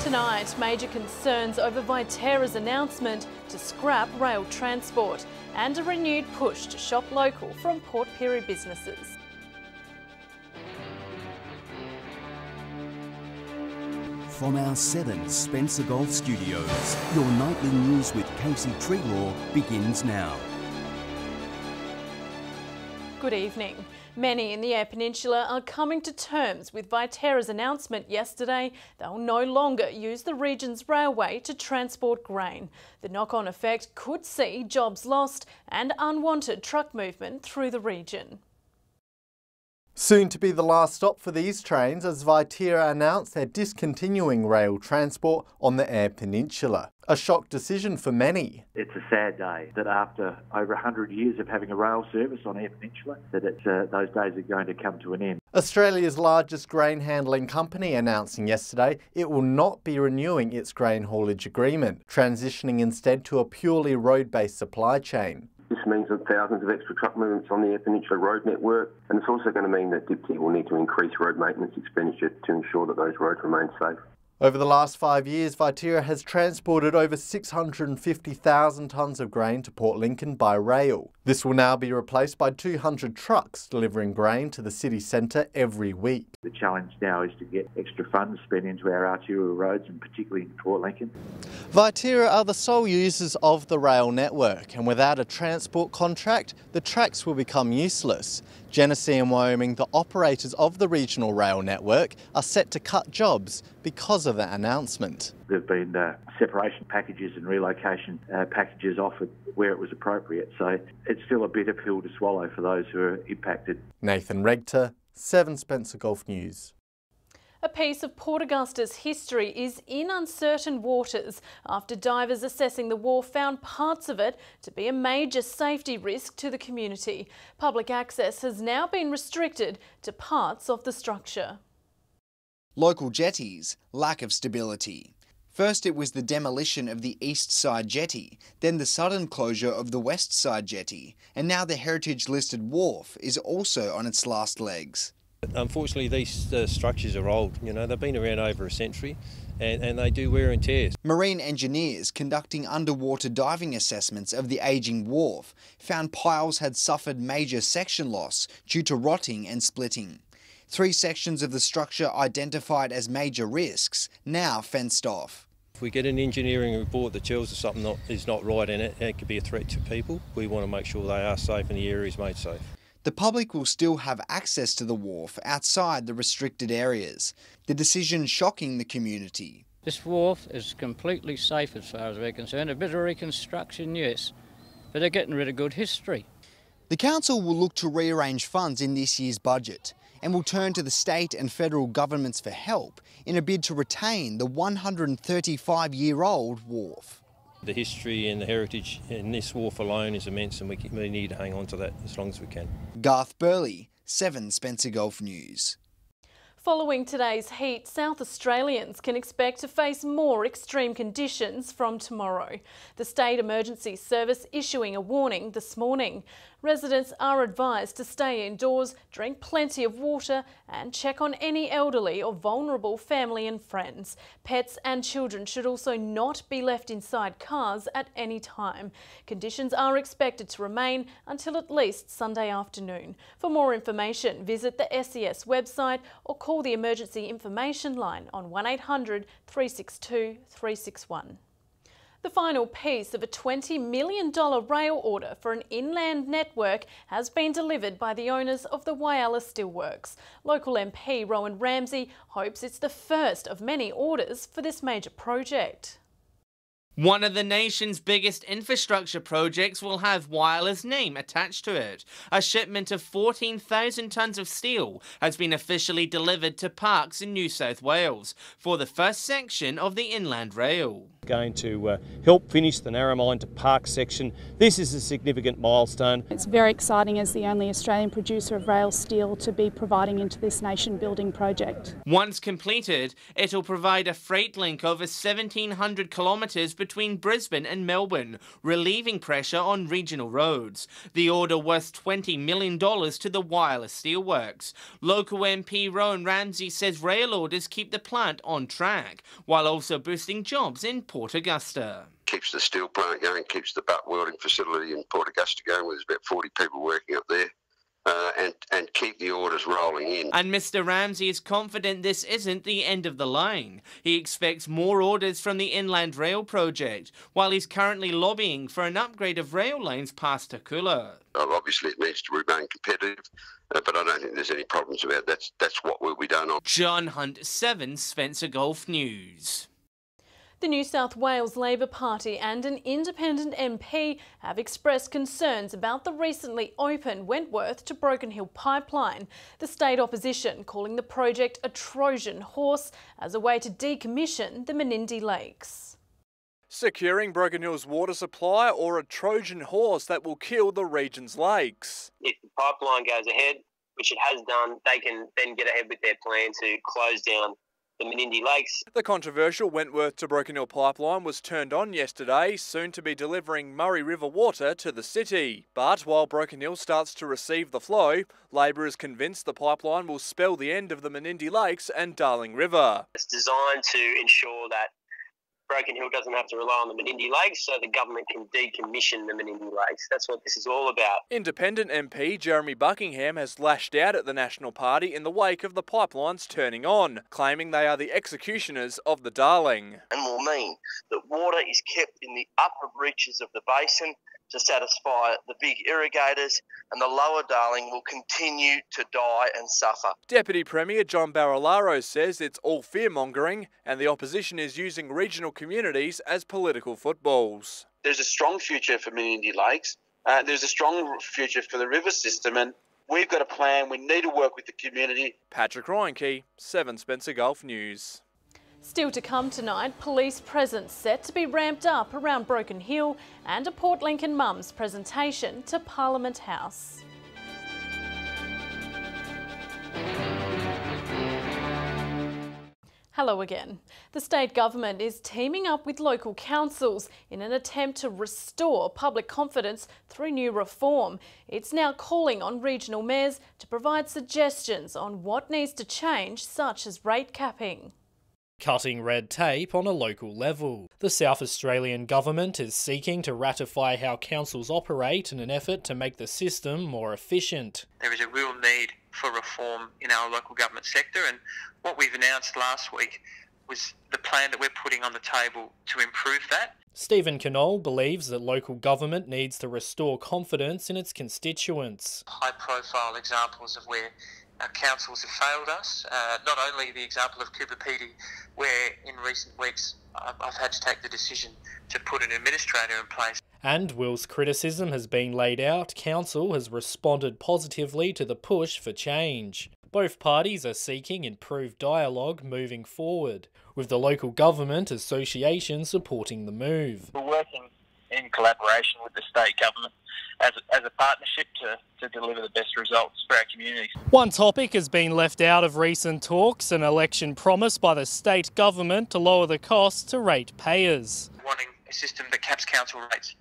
Tonight, major concerns over Viterra's announcement to scrap rail transport and a renewed push to shop local from Port Pirie businesses. From our 7 Spencer Golf Studios, your nightly news with Casey Treelaw begins now. Good evening. Many in the Eyre Peninsula are coming to terms with Viterra's announcement yesterday they'll no longer use the region's railway to transport grain. The knock-on effect could see jobs lost and unwanted truck movement through the region. Soon to be the last stop for these trains as Viterra announced they're discontinuing rail transport on the Eyre Peninsula. A shock decision for many. It's a sad day that after over 100 years of having a rail service on Eyre Peninsula, that those days are going to come to an end. Australia's largest grain handling company announcing yesterday it will not be renewing its grain haulage agreement, transitioning instead to a purely road-based supply chain. This means that thousands of extra truck movements on the Eyre Peninsula road network, and it's also going to mean that Dipty will need to increase road maintenance expenditure to ensure that those roads remain safe. Over the last 5 years, Viterra has transported over 650,000 tonnes of grain to Port Lincoln by rail. This will now be replaced by 200 trucks delivering grain to the city centre every week. The challenge now is to get extra funds spent into our arterial roads and particularly in Port Lincoln. Viterra are the sole users of the rail network, and without a transport contract, the tracks will become useless. Genesee and Wyoming, the operators of the regional rail network, are set to cut jobs because of that announcement. There have been separation packages and relocation packages offered where it was appropriate, so it's still a bitter pill to swallow for those who are impacted. Nathan Regter, 7 Spencer Golf News. A piece of Port Augustus history is in uncertain waters after divers assessing the wharf found parts of it to be a major safety risk to the community. Public access has now been restricted to parts of the structure. Local jetties, lack of stability. First it was the demolition of the east side jetty, then the sudden closure of the west side jetty, and now the heritage-listed wharf is also on its last legs. Unfortunately, these structures are old. You know, they've been around over a century and they do wear and tear. Marine engineers conducting underwater diving assessments of the ageing wharf found piles had suffered major section loss due to rotting and splitting. 3 sections of the structure identified as major risks, now fenced off. If we get an engineering report that tells us something is not right in it, it could be a threat to people. We want to make sure they are safe and the area is made safe. The public will still have access to the wharf outside the restricted areas. The decision shocking the community. This wharf is completely safe as far as we're concerned. A bit of reconstruction, yes, but they're getting rid of good history. The council will look to rearrange funds in this year's budget and will turn to the state and federal governments for help in a bid to retain the 135-year-old wharf. The history and the heritage in this wharf alone is immense, and we need to hang on to that as long as we can. Garth Burley, 7 Spencer Golf News. Following today's heat, South Australians can expect to face more extreme conditions from tomorrow. The State Emergency Service issuing a warning this morning. Residents are advised to stay indoors, drink plenty of water and check on any elderly or vulnerable family and friends. Pets and children should also not be left inside cars at any time. Conditions are expected to remain until at least Sunday afternoon. For more information, visit the SES website or call the Emergency Information Line on 1800 362 361. The final piece of a $20 million rail order for an inland network has been delivered by the owners of the Whyalla Steelworks. Local MP Rowan Ramsey hopes it's the first of many orders for this major project. One of the nation's biggest infrastructure projects will have Whyalla's name attached to it. A shipment of 14,000 tonnes of steel has been officially delivered to Parks in New South Wales for the first section of the Inland Rail. Going to help finish the Narromine to Park section. This is a significant milestone. It's very exciting as the only Australian producer of rail steel to be providing into this nation-building project. Once completed, it'll provide a freight link over 1,700 kilometres between between Brisbane and Melbourne, relieving pressure on regional roads. The order worth $20 million to the wireless steelworks. Local MP Rowan Ramsey says rail orders keep the plant on track, while also boosting jobs in Port Augusta. Keeps the steel plant going, keeps the butt welding facility in Port Augusta going, where there's about 40 people working up there. And keep the orders rolling in. And Mr Ramsey is confident this isn't the end of the line. He expects more orders from the Inland Rail project, while he's currently lobbying for an upgrade of rail lanes past Takula. Obviously it needs to remain competitive, but I don't think there's any problems about that. That's what will be done on. John Hunt, 7 Spencer Gulf News. The New South Wales Labor Party and an independent MP have expressed concerns about the recently opened Wentworth to Broken Hill pipeline. The state opposition calling the project a Trojan horse as a way to decommission the Menindee Lakes. Securing Broken Hill's water supply or a Trojan horse that will kill the region's lakes. If the pipeline goes ahead, which it has done, they can then get ahead with their plan to close down the Menindee Lakes. The controversial Wentworth to Broken Hill pipeline was turned on yesterday, soon to be delivering Murray River water to the city. But while Broken Hill starts to receive the flow, Labor is convinced the pipeline will spell the end of the Menindee Lakes and Darling River. It's designed to ensure that Broken Hill doesn't have to rely on the Menindee Lakes so the government can decommission the Menindee Lakes. That's what this is all about. Independent MP Jeremy Buckingham has lashed out at the National Party in the wake of the pipelines turning on, claiming they are the executioners of the Darling. And will mean that water is kept in the upper reaches of the basin to satisfy the big irrigators, and the lower Darling will continue to die and suffer. Deputy Premier John Barilaro says it's all fear-mongering and the opposition is using regional communities as political footballs. There's a strong future for Menindee Lakes. There's a strong future for the river system, and we've got a plan. We need to work with the community. Patrick Reinke, 7 Spencer Gulf News. Still to come tonight, police presence set to be ramped up around Broken Hill and a Port Lincoln Mums presentation to Parliament House. Hello again. The state government is teaming up with local councils in an attempt to restore public confidence through new reform. It's now calling on regional mayors to provide suggestions on what needs to change, such as rate capping. Cutting red tape on a local level. The South Australian government is seeking to ratify how councils operate in an effort to make the system more efficient. There is a real need for reform in our local government sector, and what we've announced last week was the plan that we're putting on the table to improve that. Stephen Knoll believes that local government needs to restore confidence in its constituents. High-profile examples of where our councils have failed us, not only the example of Pirie, where in recent weeks I've had to take the decision to put an administrator in place. And whilst criticism has been laid out, council has responded positively to the push for change. Both parties are seeking improved dialogue moving forward, with the local government association supporting the move. We're working in collaboration with the state government as a partnership to deliver the best results for our communities. One topic has been left out of recent talks, an election promise by the state government to lower the costs to ratepayers. Wanting a system that caps council rates,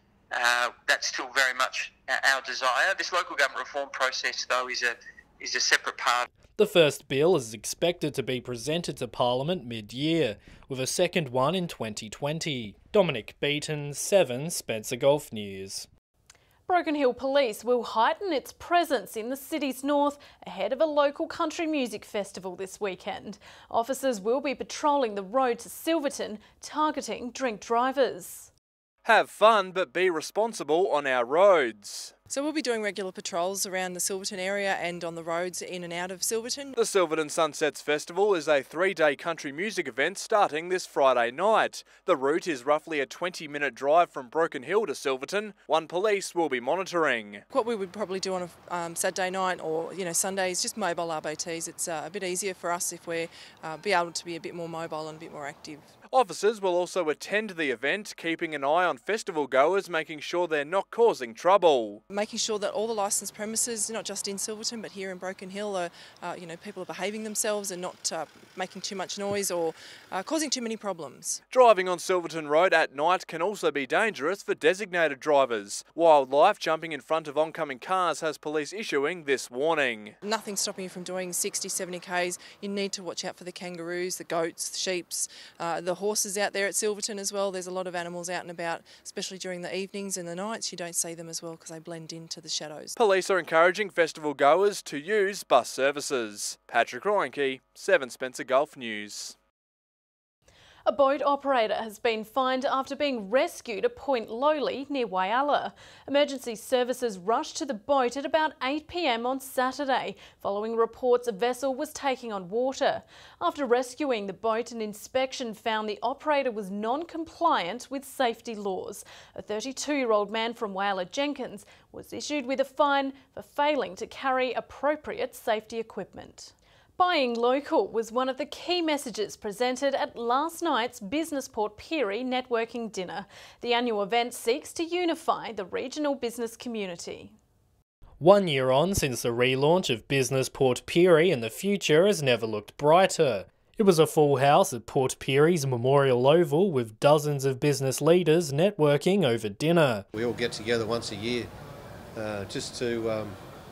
that's still very much our desire. This local government reform process, though, is a separate part. The first bill is expected to be presented to Parliament mid-year, with a second one in 2020. Dominic Beaton, 7 Spencer Gulf News. Broken Hill Police will heighten its presence in the city's north ahead of a local country music festival this weekend. Officers will be patrolling the road to Silverton, targeting drink drivers. Have fun, but be responsible on our roads. So we'll be doing regular patrols around the Silverton area and on the roads in and out of Silverton. The Silverton Sunsets Festival is a 3-day country music event starting this Friday night. The route is roughly a 20-minute drive from Broken Hill to Silverton. One police will be monitoring. What we would probably do on a Saturday night or Sunday is just mobile RBTs. It's a bit easier for us if we're be able to be a bit more mobile and a bit more active. Officers will also attend the event, keeping an eye on festival goers, making sure they're not causing trouble. making sure that all the licensed premises, not just in Silverton but here in Broken Hill, are people are behaving themselves and not making too much noise or causing too many problems. Driving on Silverton Road at night can also be dangerous for designated drivers. Wildlife jumping in front of oncoming cars has police issuing this warning. Nothing stopping you from doing 60, 70 k's. You need to watch out for the kangaroos, the goats, the sheeps, the horses out there at Silverton as well. There's a lot of animals out and about, especially during the evenings and the nights. You don't see them as well because they blend into the shadows. Police are encouraging festival goers to use bus services. Patrick Ryanke, 7 Spencer Gulf News. A boat operator has been fined after being rescued at Point Lowly near Whyalla. Emergency services rushed to the boat at about 8 p.m. on Saturday, following reports a vessel was taking on water. After rescuing the boat, an inspection found the operator was non-compliant with safety laws. A 32-year-old man from Whyalla Jenkins was issued with a fine for failing to carry appropriate safety equipment. Buying local was one of the key messages presented at last night's Businessport Pirie networking dinner. The annual event seeks to unify the regional business community. 1 year on since the relaunch of Businessport Pirie, and the future has never looked brighter. It was a full house at Port Pirie's Memorial Oval with dozens of business leaders networking over dinner. We all get together once a year just to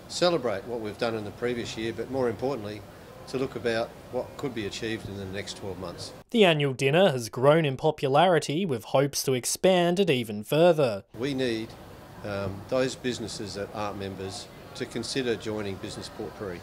celebrate what we've done in the previous year, but more importantly, to look about what could be achieved in the next 12 months. The annual dinner has grown in popularity with hopes to expand it even further. We need those businesses that aren't members to consider joining Businessport Pirie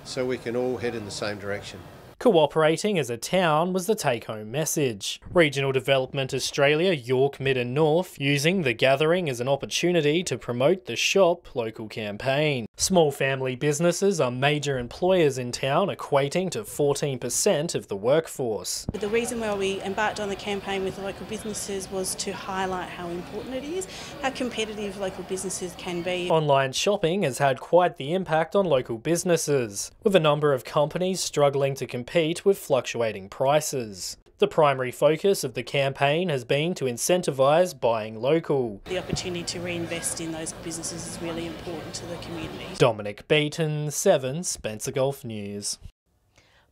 so we can all head in the same direction. Cooperating as a town was the take-home message. Regional Development Australia, York, Mid and North, using the gathering as an opportunity to promote the Shop local campaign. Small family businesses are major employers in town, equating to 14% of the workforce. The reason why we embarked on the campaign with the local businesses was to highlight how important it is, how competitive local businesses can be. Online shopping has had quite the impact on local businesses, with a number of companies struggling to compete with fluctuating prices. The primary focus of the campaign has been to incentivise buying local. The opportunity to reinvest in those businesses is really important to the community. Dominic Beaton, 7 Spencer Gulf News.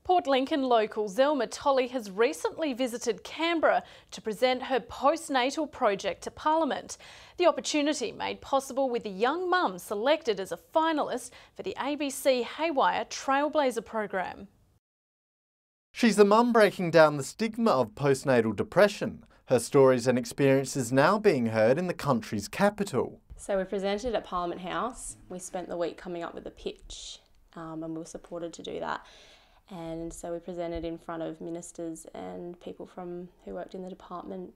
Port Lincoln local Zelma Tolley has recently visited Canberra to present her postnatal project to Parliament. The opportunity made possible with a young mum selected as a finalist for the ABC Haywire Trailblazer program. She's the mum breaking down the stigma of postnatal depression. Her stories and experiences now being heard in the country's capital. So we presented at Parliament House. We spent the week coming up with a pitch and we were supported to do that. And so we presented in front of ministers and people who worked in the department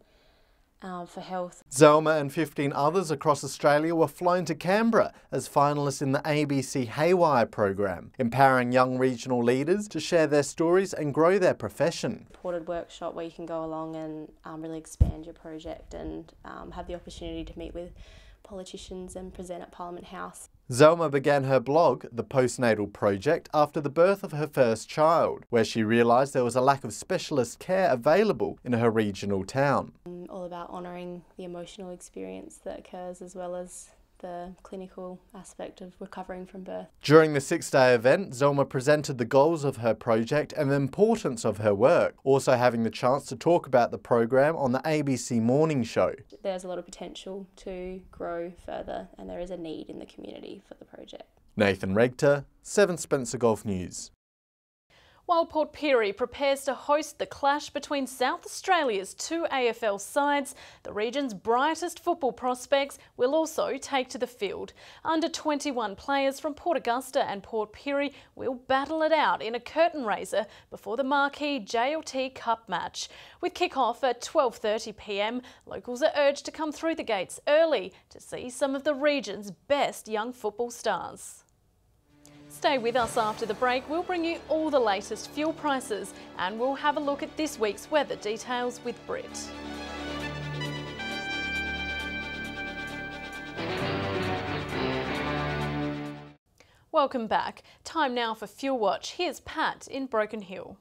for health. Zelma and 15 others across Australia were flown to Canberra as finalists in the ABC Haywire program, empowering young regional leaders to share their stories and grow their profession. Supported workshop where you can go along and really expand your project and have the opportunity to meet with politicians and present at Parliament House. Zelma began her blog, The Postnatal Project, after the birth of her first child, where she realised there was a lack of specialist care available in her regional town. All about honouring the emotional experience that occurs as well as the clinical aspect of recovering from birth. During the 6-day event, Zelma presented the goals of her project and the importance of her work, also having the chance to talk about the program on the ABC Morning Show. There's a lot of potential to grow further and there is a need in the community for the project. Nathan Regter, 7 Spencer Gulf News. While Port Pirie prepares to host the clash between South Australia's 2 AFL sides, the region's brightest football prospects will also take to the field. Under 21 players from Port Augusta and Port Pirie will battle it out in a curtain raiser before the marquee JLT Cup match. With kick-off at 12:30 p.m, locals are urged to come through the gates early to see some of the region's best young football stars. Stay with us after the break. We'll bring you all the latest fuel prices and we'll have a look at this week's weather details with Britt. Welcome back. Time now for Fuel Watch. Here's Pat in Broken Hill.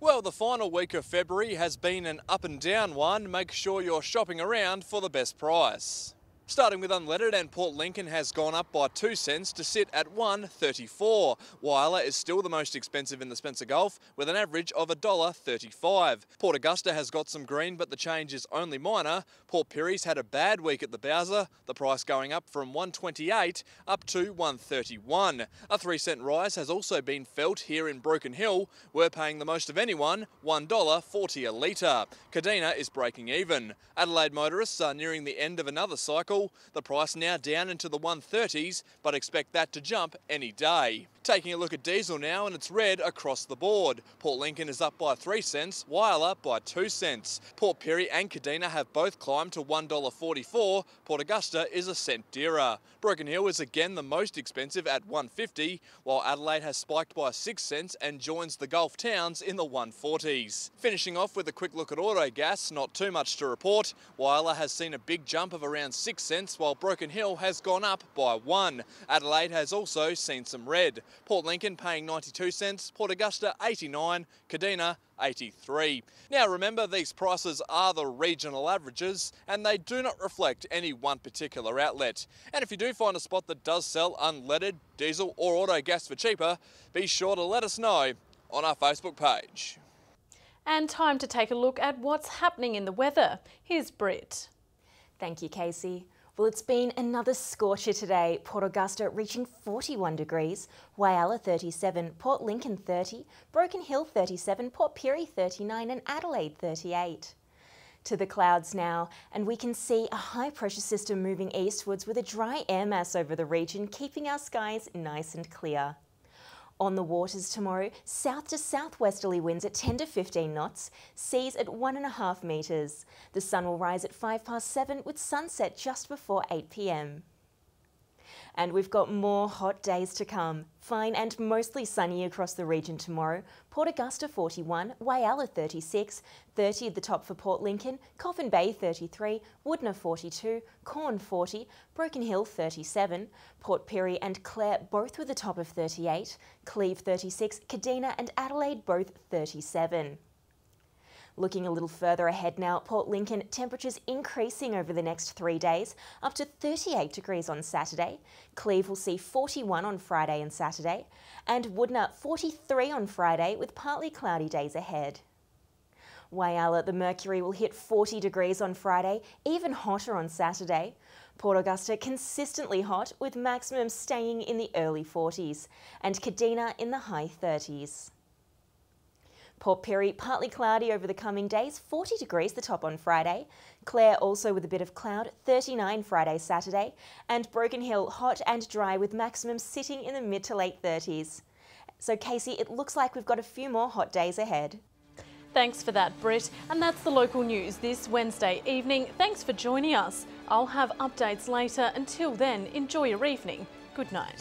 Well, the final week of February has been an up and down one. Make sure you're shopping around for the best price. Starting with unleaded, and Port Lincoln has gone up by 2 cents to sit at $1.34. Whyalla is still the most expensive in the Spencer Gulf with an average of $1.35. Port Augusta has got some green, but the change is only minor. Port Pirie's had a bad week at the Bowser, the price going up from $1.28 up to $1.31. A 3 cent rise has also been felt here in Broken Hill. We're paying the most of anyone, $1.40 a litre. Kadina is breaking even. Adelaide motorists are nearing the end of another cycle. The price now down into the 130s, but expect that to jump any day. Taking a look at diesel now, and it's red across the board. Port Lincoln is up by 3 cents, Whyalla by 2 cents. Port Pirie and Kadina have both climbed to $1.44. Port Augusta is a cent dearer. Broken Hill is again the most expensive at $1.50, while Adelaide has spiked by 6 cents and joins the Gulf towns in the 140s. Finishing off with a quick look at auto gas, not too much to report. Whyalla has seen a big jump of around 6 cents, while Broken Hill has gone up by 1. Adelaide has also seen some red. Port Lincoln paying 92 cents, Port Augusta 89, Kadina 83. Now remember, these prices are the regional averages and they do not reflect any one particular outlet. And if you do find a spot that does sell unleaded, diesel or auto gas for cheaper, be sure to let us know on our Facebook page. And time to take a look at what's happening in the weather. Here's Britt. Thank you, Casey. Well, it's been another scorcher today. Port Augusta reaching 41 degrees, Whyalla 37, Port Lincoln 30, Broken Hill 37, Port Pirie 39 and Adelaide 38. To the clouds now, and we can see a high pressure system moving eastwards with a dry air mass over the region, keeping our skies nice and clear. On the waters tomorrow, south to southwesterly winds at 10 to 15 knots, seas at 1.5 metres. The sun will rise at 7:05 with sunset just before 8 p.m. And we've got more hot days to come. Fine and mostly sunny across the region tomorrow. Port Augusta 41, Whyalla 36, 30 at the top for Port Lincoln, Coffin Bay 33, Woodner 42, Corn 40, Broken Hill 37, Port Pirie and Clare both with a top of 38, Cleve 36, Kadina and Adelaide both 37. Looking a little further ahead now, Port Lincoln, temperatures increasing over the next 3 days, up to 38 degrees on Saturday. Cleve will see 41 on Friday and Saturday, and Woodner 43 on Friday with partly cloudy days ahead. Whyalla, the mercury will hit 40 degrees on Friday, even hotter on Saturday. Port Augusta consistently hot with maximums staying in the early 40s, and Kadina in the high 30s. Port Pirie, partly cloudy over the coming days, 40 degrees the top on Friday. Clare also with a bit of cloud, 39 Friday, Saturday. And Broken Hill, hot and dry with maximums sitting in the mid to late 30s. So Casey, it looks like we've got a few more hot days ahead. Thanks for that, Britt. And that's the local news this Wednesday evening. Thanks for joining us. I'll have updates later. Until then, enjoy your evening. Good night.